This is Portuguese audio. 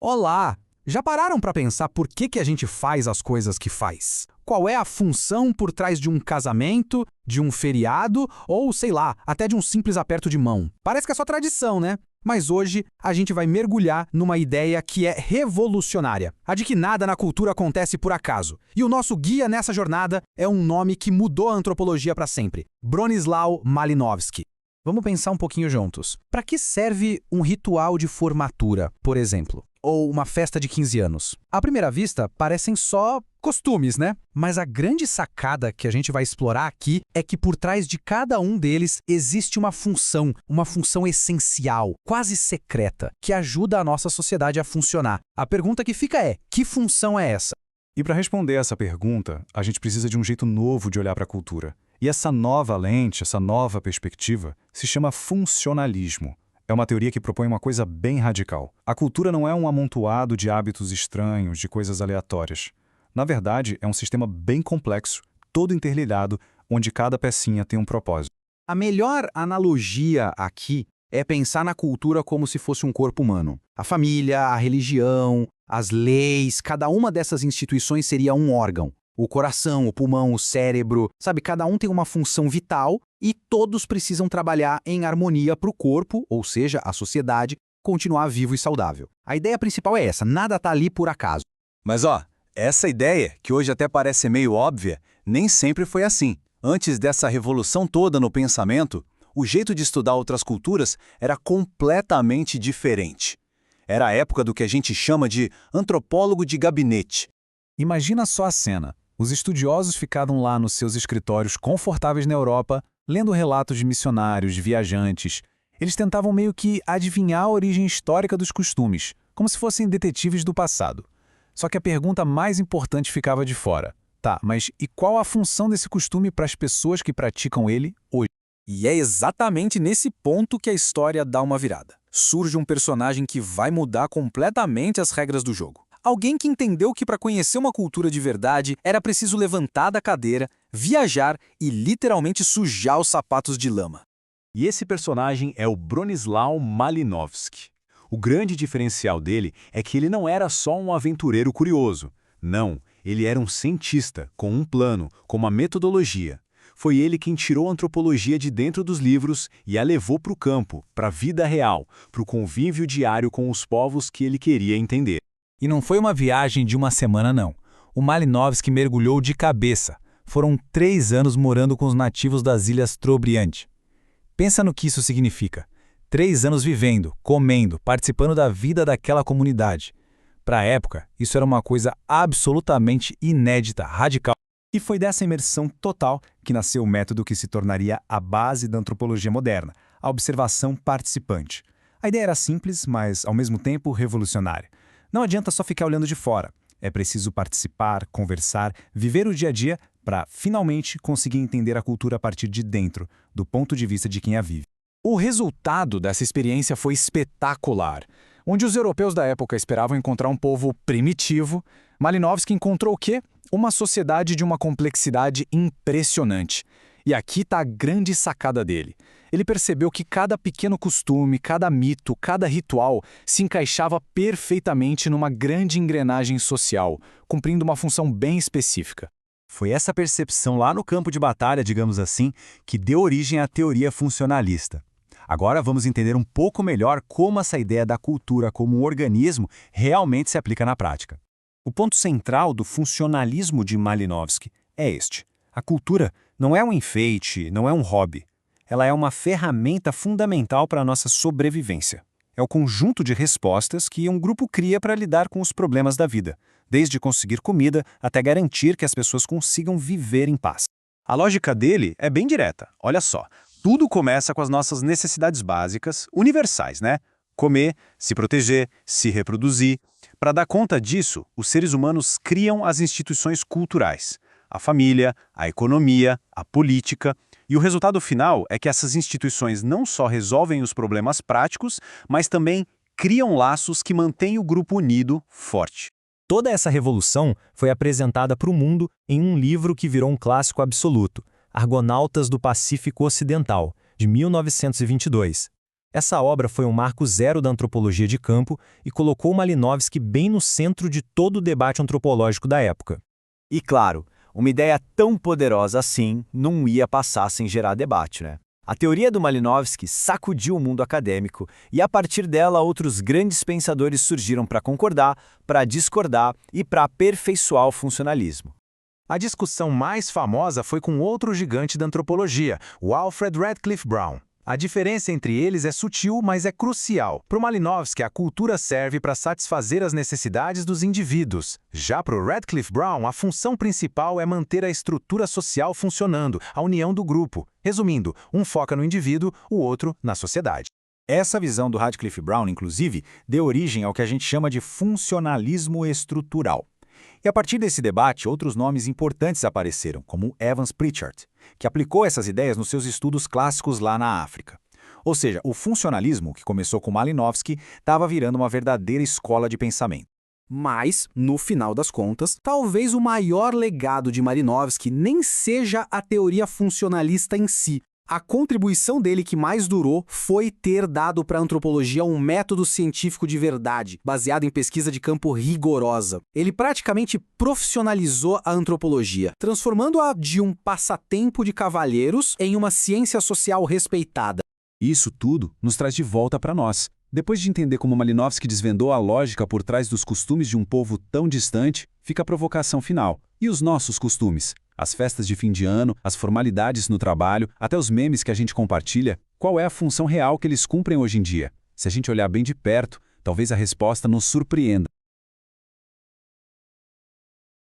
Olá! Já pararam para pensar por que a gente faz as coisas que faz? Qual é a função por trás de um casamento, de um feriado ou, sei lá, até de um simples aperto de mão? Parece que é só tradição, né? Mas hoje a gente vai mergulhar numa ideia que é revolucionária, a de que nada na cultura acontece por acaso. E o nosso guia nessa jornada é um nome que mudou a antropologia para sempre: Bronislaw Malinowski. Vamos pensar um pouquinho juntos. Para que serve um ritual de formatura, por exemplo? Ou uma festa de 15 anos? À primeira vista, parecem só costumes, né? Mas a grande sacada que a gente vai explorar aqui é que por trás de cada um deles existe uma função essencial, quase secreta, que ajuda a nossa sociedade a funcionar. A pergunta que fica é: que função é essa? E para responder essa pergunta, a gente precisa de um jeito novo de olhar para a cultura. E essa nova lente, essa nova perspectiva, se chama funcionalismo. É uma teoria que propõe uma coisa bem radical. A cultura não é um amontoado de hábitos estranhos, de coisas aleatórias. Na verdade, é um sistema bem complexo, todo interligado, onde cada pecinha tem um propósito. A melhor analogia aqui é pensar na cultura como se fosse um corpo humano. A família, a religião, as leis, cada uma dessas instituições seria um órgão. O coração, o pulmão, o cérebro, sabe? Cada um tem uma função vital e todos precisam trabalhar em harmonia para o corpo, ou seja, a sociedade, continuar vivo e saudável. A ideia principal é essa: nada está ali por acaso. Mas essa ideia, que hoje até parece meio óbvia, nem sempre foi assim. Antes dessa revolução toda no pensamento, o jeito de estudar outras culturas era completamente diferente. Era a época do que a gente chama de antropólogo de gabinete. Imagina só a cena. Os estudiosos ficaram lá nos seus escritórios confortáveis na Europa, lendo relatos de missionários, de viajantes. Eles tentavam meio que adivinhar a origem histórica dos costumes, como se fossem detetives do passado. Só que a pergunta mais importante ficava de fora. Tá, mas e qual a função desse costume para as pessoas que praticam ele hoje? E é exatamente nesse ponto que a história dá uma virada. Surge um personagem que vai mudar completamente as regras do jogo. Alguém que entendeu que para conhecer uma cultura de verdade era preciso levantar da cadeira, viajar e literalmente sujar os sapatos de lama. E esse personagem é o Bronislaw Malinowski. O grande diferencial dele é que ele não era só um aventureiro curioso. Não, ele era um cientista, com um plano, com uma metodologia. Foi ele quem tirou a antropologia de dentro dos livros e a levou para o campo, para a vida real, para o convívio diário com os povos que ele queria entender. E não foi uma viagem de uma semana, não. O Malinowski mergulhou de cabeça. Foram 3 anos morando com os nativos das Ilhas Trobriand. Pensa no que isso significa. 3 anos vivendo, comendo, participando da vida daquela comunidade. Para a época, isso era uma coisa absolutamente inédita, radical. E foi dessa imersão total que nasceu o método que se tornaria a base da antropologia moderna, a observação participante. A ideia era simples, mas, ao mesmo tempo, revolucionária. Não adianta só ficar olhando de fora. É preciso participar, conversar, viver o dia a dia para, finalmente, conseguir entender a cultura a partir de dentro, do ponto de vista de quem a vive. O resultado dessa experiência foi espetacular. Onde os europeus da época esperavam encontrar um povo primitivo, Malinowski encontrou o quê? Uma sociedade de uma complexidade impressionante. E aqui está a grande sacada dele. Ele percebeu que cada pequeno costume, cada mito, cada ritual se encaixava perfeitamente numa grande engrenagem social, cumprindo uma função bem específica. Foi essa percepção lá no campo de batalha, digamos assim, que deu origem à teoria funcionalista. Agora vamos entender um pouco melhor como essa ideia da cultura como um organismo realmente se aplica na prática. O ponto central do funcionalismo de Malinowski é este: a cultura não é um enfeite, não é um hobby. Ela é uma ferramenta fundamental para a nossa sobrevivência. É o conjunto de respostas que um grupo cria para lidar com os problemas da vida, desde conseguir comida até garantir que as pessoas consigam viver em paz. A lógica dele é bem direta. Olha só, tudo começa com as nossas necessidades básicas, universais, né? Comer, se proteger, se reproduzir. Para dar conta disso, os seres humanos criam as instituições culturais. A família, a economia, a política. E o resultado final é que essas instituições não só resolvem os problemas práticos, mas também criam laços que mantêm o grupo unido, forte. Toda essa revolução foi apresentada para o mundo em um livro que virou um clássico absoluto, Argonautas do Pacífico Ocidental, de 1922. Essa obra foi um marco zero da antropologia de campo e colocou Malinowski bem no centro de todo o debate antropológico da época. E claro, uma ideia tão poderosa assim não ia passar sem gerar debate, né? A teoria do Malinowski sacudiu o mundo acadêmico e, a partir dela, outros grandes pensadores surgiram para concordar, para discordar e para aperfeiçoar o funcionalismo. A discussão mais famosa foi com outro gigante da antropologia, o Alfred Radcliffe Brown. A diferença entre eles é sutil, mas é crucial. Para o Malinowski, a cultura serve para satisfazer as necessidades dos indivíduos. Já para o Radcliffe Brown, a função principal é manter a estrutura social funcionando, a união do grupo. Resumindo, um foca no indivíduo, o outro na sociedade. Essa visão do Radcliffe Brown, inclusive, deu origem ao que a gente chama de funcionalismo estrutural. E a partir desse debate, outros nomes importantes apareceram, como Evans Pritchard, que aplicou essas ideias nos seus estudos clássicos lá na África. Ou seja, o funcionalismo, que começou com Malinowski, estava virando uma verdadeira escola de pensamento. Mas, no final das contas, talvez o maior legado de Malinowski nem seja a teoria funcionalista em si. A contribuição dele que mais durou foi ter dado para a antropologia um método científico de verdade, baseado em pesquisa de campo rigorosa. Ele praticamente profissionalizou a antropologia, transformando-a de um passatempo de cavalheiros em uma ciência social respeitada. Isso tudo nos traz de volta para nós. Depois de entender como Malinowski desvendou a lógica por trás dos costumes de um povo tão distante, fica a provocação final. E os nossos costumes? As festas de fim de ano, as formalidades no trabalho, até os memes que a gente compartilha, qual é a função real que eles cumprem hoje em dia? Se a gente olhar bem de perto, talvez a resposta nos surpreenda.